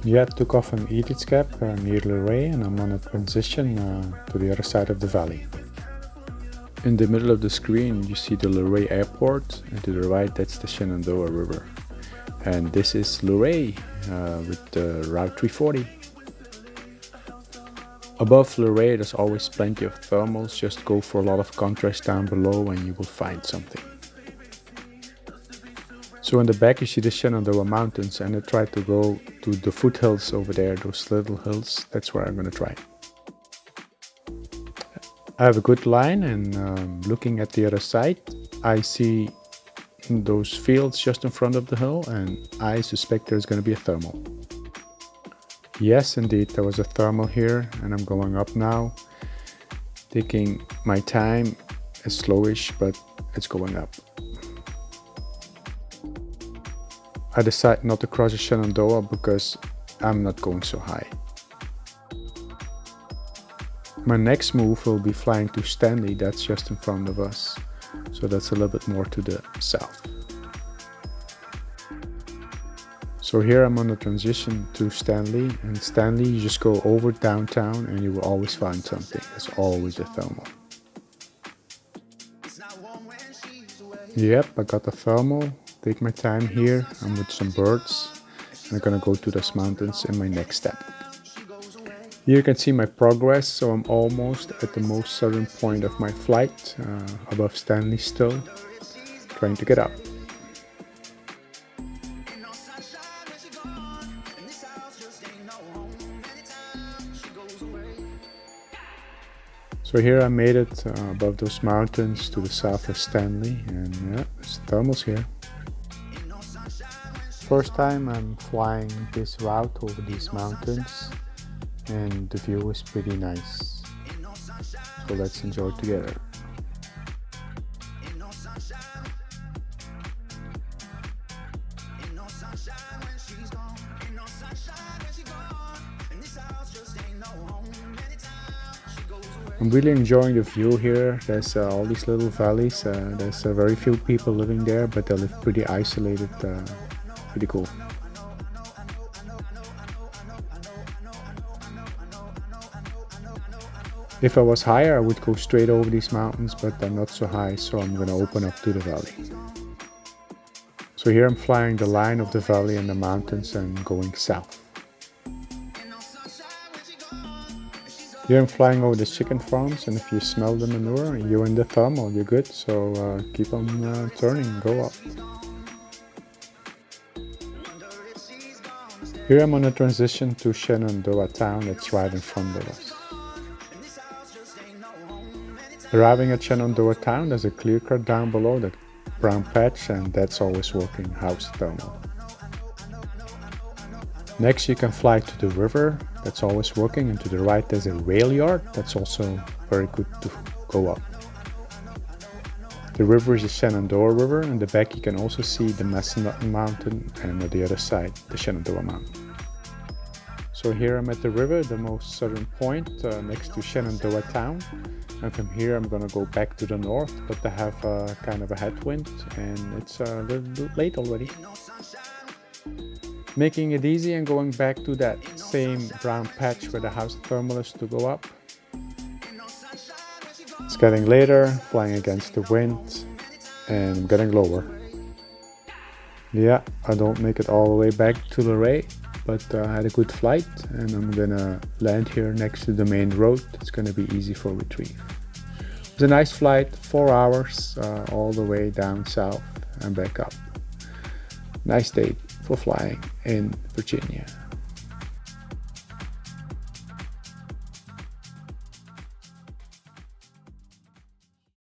Yeah, took off from Edith's Cap near Luray, and I'm on a transition to the other side of the valley. In the middle of the screen you see the Luray airport, and to the right that's the Shenandoah River. And this is Luray with the Route 340. Above Luray there's always plenty of thermals, just go for a lot of contrast down below and you will find something. So in the back you see the Shenandoah Mountains, and I tried to go to the foothills over there, those little hills. That's where I'm gonna try. I have a good line, and looking at the other side I see those fields just in front of the hill, and I suspect there's gonna be a thermal. Yes, indeed, there was a thermal here, and I'm going up now. Taking my time, it's slowish, but it's going up. I decided not to cross the Shenandoah because I'm not going so high. My next move will be flying to Stanley, that's just in front of us. So that's a little bit more to the south. So here I'm on the transition to Stanley, and Stanley you just go over downtown and you will always find something. There's always a thermal. Yep, I got the thermal. Take my time here. I'm with some birds, and I'm gonna go to those mountains in my next step. Here you can see my progress, so I'm almost at the most southern point of my flight, above Stanley still, trying to get up. So here I made it above those mountains to the south of Stanley, and yeah, there's thermals here. First time I'm flying this route over these mountains, and the view is pretty nice. So let's enjoy together. I'm really enjoying the view here. There's all these little valleys. There's very few people living there, but they live pretty isolated. Pretty cool. If I was higher I would go straight over these mountains, but I'm not so high, so I'm gonna open up to the valley. So here I'm flying the line of the valley and the mountains and going south. Here I'm flying over the chicken farms, and if you smell the manure, you're in the thermal, you're good. So keep on turning, go up. Here I'm on a transition to Shenandoah Town, that's right in front of us. Arriving at Shenandoah Town, there's a clear cut down below, that brown patch, and that's always working, house thermal. Next you can fly to the river, that's always working, and to the right there's a rail yard, that's also very good to go up. The river is the Shenandoah River, and the back you can also see the Massanutten Mountain, and on the other side the Shenandoah Mountain. So here I'm at the river, the most southern point, next to Shenandoah Town, and from here I'm gonna go back to the north, but I have kind of a headwind and it's a little late already. Making it easy and going back to that same brown patch where the house thermal is to go up. It's getting later, flying against the wind, and I'm getting lower. Yeah, I don't make it all the way back to Luray, but I had a good flight, and I'm gonna land here next to the main road. It's gonna be easy for retrieve. It's a nice flight, 4 hours, all the way down south and back up. Nice day for flying in Virginia.